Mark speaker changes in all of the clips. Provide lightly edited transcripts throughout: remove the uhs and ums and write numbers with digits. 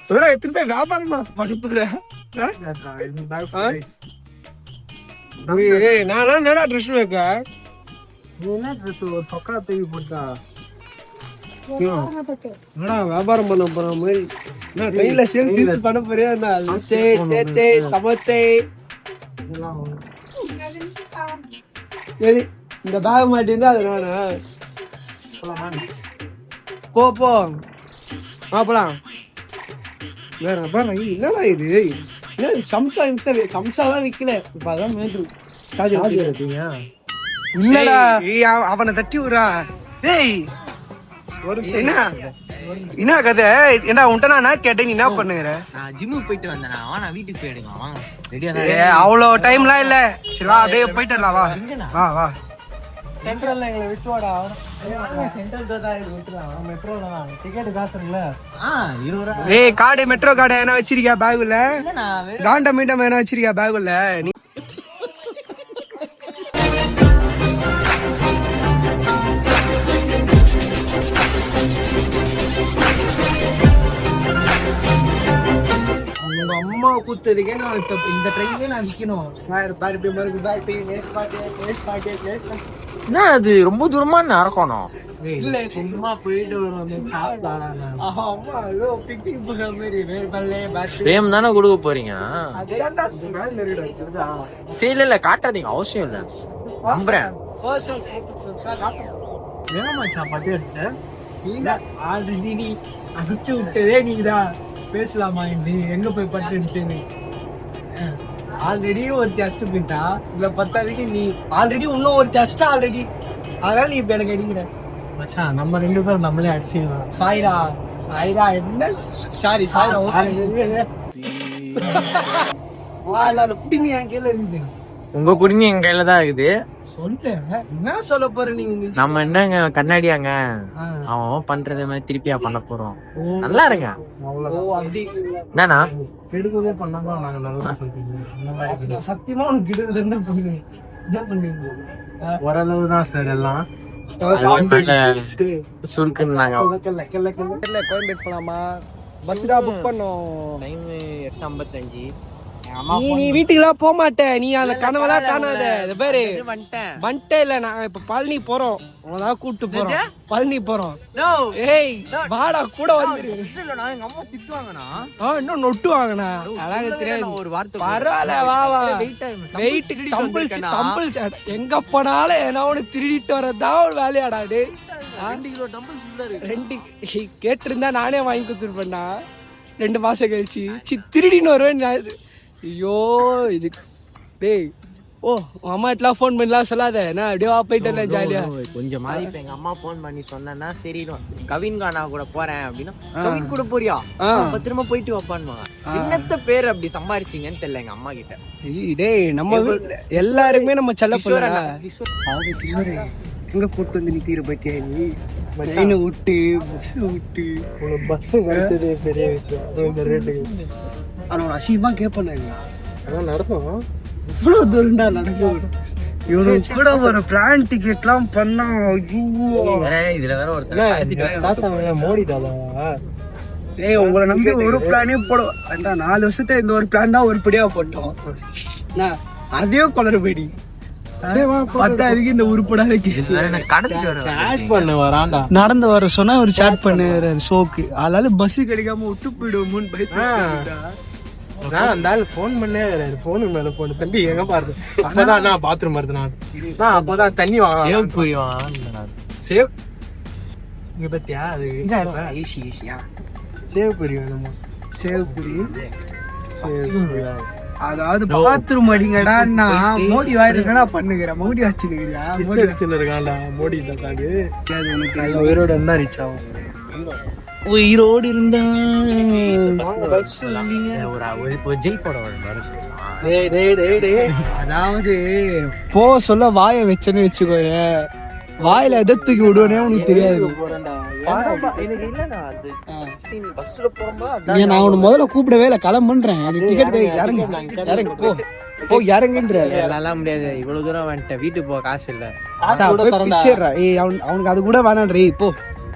Speaker 1: எத்தனை பேர் வியாபாரமா படுப்புல நான் என்னடா ட்ரெஸ் வைக்க ஒரு பக்கா தூக்கி போட்டா வியாபாரம் பண்ண போற மாதிரி கையில சேல்ஸ் பண்ண போறியா சமைச்சே இந்த பேக் மாட்டிருந்தா அது நானா போ போலாம் வேற என்னடா இது சம்சா தான் விக்கல இப்ப அதான் மேய்ந்து இல்லடா அவனை தட்டி விடுறா டேய் என்ன கதை என்ன உன்ட்ட நான் கேட்டேன் நீ என்ன பண்ணுகிற
Speaker 2: ஜிம்முக்கு போயிட்டு வந்தேன் நான் வீட்டுக்கு போயிடுங்க
Speaker 1: அவ்வளவு டைம்லாம் இல்ல சரி வா அப்படியே போயிட்டு வரலாம் வா வா சென்ட்ரல்ல எங்களை விட்டுவாடா கார்டு மெட்ரோ கார்டு என்ன வச்சிருக்கியா பேகுல காண்ட மீட்டம் என்ன வச்சிருக்கியா பேகுல நீ உங்க அம்மா கூத்ததுக்கே நான் இந்த ட்ரெயின்லயே நான் நிக்கணும்
Speaker 2: என்ன அது ரொம்ப தூரமா நடக்கணும்
Speaker 1: இல்ல சும்மா போயிட்டு
Speaker 2: பிரேம் தானே கொடுக்க போறீங்க சரி இல்ல காட்டாதீங்க அவசியம் இல்ல நம்புறேன்
Speaker 1: ஆல்ரெடி நீ அடிச்சு விட்டதே நீதான் பேசலாமா எங்க போய் பட்டுச்சுன்னு ஆல்ரெடி ஒரு டெஸ்ட் போயிட்டா இதுல பத்தாதுக்கு நீ ஆல்ரெடி இன்னும் ஒரு டெஸ்ட் ஆல்ரெடி அதனால நீ இப்ப எனக்கு அடிக்கிற மச்சான் நம்ம ரெண்டு பேரும் நம்மளே அடிச்சுக்கலாம் சாய்ரா என்ன சாரி புடிங்க என் கையில இருந்து
Speaker 2: உங்க குடிங்க என் கையில தான் இருக்குது
Speaker 1: சொல்லிட்டேன் என்ன சொல்ல போற நீங்க
Speaker 2: நம்ம என்னங்க கண்ணாடியாங்க அவன் பண்றத மாதிரி திருப்பியா பண்ண போறோம் நல்லா இருங்க என்னன்னா
Speaker 1: கெடுக்கவே பண்ணாம நாங்க நல்லா சொல்றீங்க சத்தியமா உனக்கு கெடுக்குது என்ன பண்ணுவீங்க ஓரளவு தான் சார் எல்லாம்
Speaker 2: சுருக்குன்னாங்க
Speaker 1: கோயம்பேடு போலாமா பஸ் தான் புக் பண்ணோம்
Speaker 2: டைம் 8:55
Speaker 1: நீ வீட்டுக்குலாம் போக மாட்டேன் நீ அந்த கனவெல்லாம் காணாத இது பேரு வந்துட்டே இல்ல நான் இப்ப பழனி போறோம் உனதான் கூப்பிட்டு போறோம் பழனி போறோம் ஏய் வாடா கூட வந்து
Speaker 2: எங்க அம்மா திட்டுவாங்கண்ணா
Speaker 1: இன்னும் நொட்டு வாங்கண்ணா அழகு தெரியாது
Speaker 2: ஒரு வார்த்தை
Speaker 1: பரவாயில்ல வா வெயிட்டுக்கு டம்பிள் எங்க போனாலும் ஏன்னா ஒண்ணு திருடிட்டு வரதான் ஒரு வேலையாடா
Speaker 2: 2 கிலோ டம்பிள்
Speaker 1: கேட்டிருந்தா நானே வாங்கி கொடுத்துருப்பேன்டா 2 மாசம் கழிச்சு திருடின்னு வருவேன் ஐயோ இது டேய் அம்மா எல்லாம் ஃபோன் பண்ணலாம் சொல்லாத நான் அப்படியே போயிட்டேன் ஜாலியா
Speaker 2: கொஞ்சம் மாதிரி இப்ப எங்க அம்மா ஃபோன் பண்ணி சொன்னா சரி கவின் கானா கூட போறேன் அப்படின்னா கவின் கூட போறியா திரும்ப போயிட்டு வாப்பான்னுவாங்க என்னத்த பேர் அப்படி சம்பாரிச்சிங்கன்னு தெரியல எங்க அம்மா கிட்ட
Speaker 1: டேய் நம்ம எல்லாருமே நம்ம செல்ல கிஷோர் எங்க கூட்டு வந்து நிக்கிற பத்தியா நீ ட்ரெயினை விட்டு பஸ் கிடைச்சதே பெரிய விஷயம் அவனோட அசிங்கமா கேட்பானு அதான் நடக்கும் இவ்வளவு தூரம்டா நடக்கும் இவனுக்கு கூட ஒரு பிளான் டிக்கெட்லாம் பண்ணா
Speaker 2: இதுல வேற ஒருத்தர்
Speaker 1: மோடி தாதா ஏய் உங்களை நம்பி ஒரு பிளானே போடுவோம் 4 வருஷத்துல இந்த ஒரு பிளான் தான் உருப்படியா போட்டோம் அதே குளறுபடி பத்தாதுக்கு இந்த உருப்படாத கேஸ் நடந்து வர சொன்னா ஒரு சாட் பண்ணு ஷோக்கு அதனால பஸ் கிடைக்காம விட்டு போயிடுவோம்னு பயப்படால் போன் பண்ணே போனு மேல போன தம்பி எங்க பாருது அப்பதான் நான் பாத்ரூம் வருது நான் அப்பதான் தண்ணி வாங்க சேவ் இங்க பத்தியா அது ஈஸியா சேவ் புரி வேணுமா சேவ் புரி அதாவது பாத்ரூம் அடிங்கடா நான் மோடி வாயிருக்கா பண்ணுகிறேன் மோடி வச்சுருக்கா மோடி உயிரோட இருந்தா ரீச் ஆகும் உயிரோடு இருந்தா அதாவது போ சொல்ல வாய வச்சேன்னு வச்சுக்கோய வாயில எதை தூக்கி விடுவேனே உனக்கு தெரியாது நான் உன்னை முதல்ல கூப்பிடவே இல்லை கிளம்புன்றேன் டிக்கெட் இறங்கு போ இறங்குன்ற
Speaker 2: எல்லாம் முடியாது இவ்வளவு தூரம் வந்துட்டேன் வீட்டுக்கு போக காசு இல்ல
Speaker 1: அவனுக்கு அது கூட வேணான்றே போ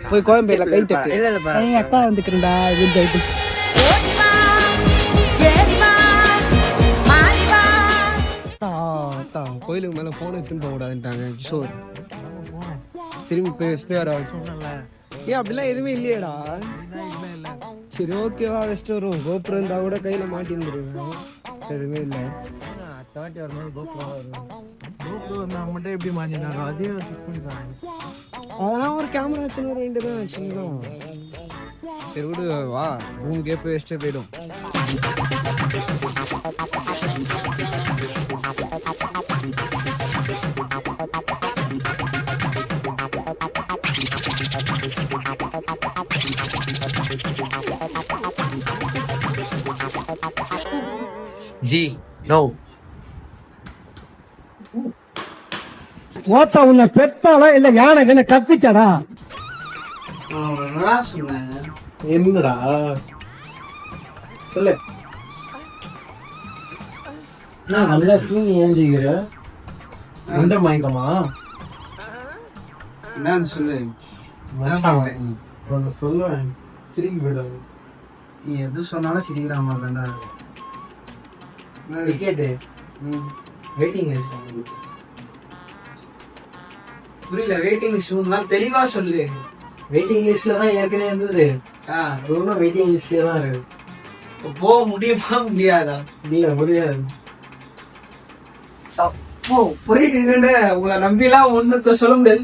Speaker 1: போய் கோயம்பேடுல கை தட்டு அக்கா வந்துக்கிறேன்டா கோயிலுக்கு மேல போன் எடுத்துன்னு போக கூடாதுன்ட்டாங்க கிஷோர். திரும்பி போய் வச்சுட்டு வர
Speaker 2: சொன்னல
Speaker 1: ஏன் அப்படிலாம் எதுவுமே இல்லையேடா. சரி ஓகேவா வச்சுட்டு வருவோம். கோபுரம் இருந்தா கூட கையில மாட்டி இருந்துருவேன். எதுவுமே இல்லை.
Speaker 2: அடுத்த வாட்டி வரும்போது கோபுரம் வரும். கோபுரம் நான் மட்டும் எப்படி மாட்டினாரோ அதே
Speaker 1: அதெல்லாம் ஒரு கேமரா எடுத்துன்னு வர வேண்டியதான் வச்சுக்கோங்க. சரி விடு வா ரூமுக்கே போய் வச்சுட்டே போயிடும்.
Speaker 2: ஜி நோ
Speaker 3: ஓட்ட உன்னை பெத்தாலா இல்ல யானை என்ன கத்திச்சடா?
Speaker 1: என்னடா சொல்லு.
Speaker 3: நான் நல்லா தூங்கி ஏஞ்சிக்கிற
Speaker 1: எந்த மயக்கமா என்னன்னு சொல்லு.
Speaker 3: ஒன்று சொல்லுவேன்
Speaker 1: சிரிக்கி போயிடும்.
Speaker 3: நீ எது சொன்னாலும் சிரிக்கிற மாதிரி தான்டா. டிக்கெட்டு வெயிட்டிங் லிஸ்ட்
Speaker 1: புரியல. வெயிட்டிங் லிஸ்ட்லாம் தெளிவா சொல்லு.
Speaker 3: வெயிட்டிங் லிஸ்ட்ல தான் ஏற்கனவே இருந்தது. இன்னும் வெயிட்டிங் லிஸ்ட்ல தான் இருக்கு.
Speaker 1: போக முடியுமா முடியாதா?
Speaker 3: இல்ல முடியாது.
Speaker 1: போயிட்டு உங்களை நம்பிலாம் ஒண்ணுத்த சொல்ல முடியாது.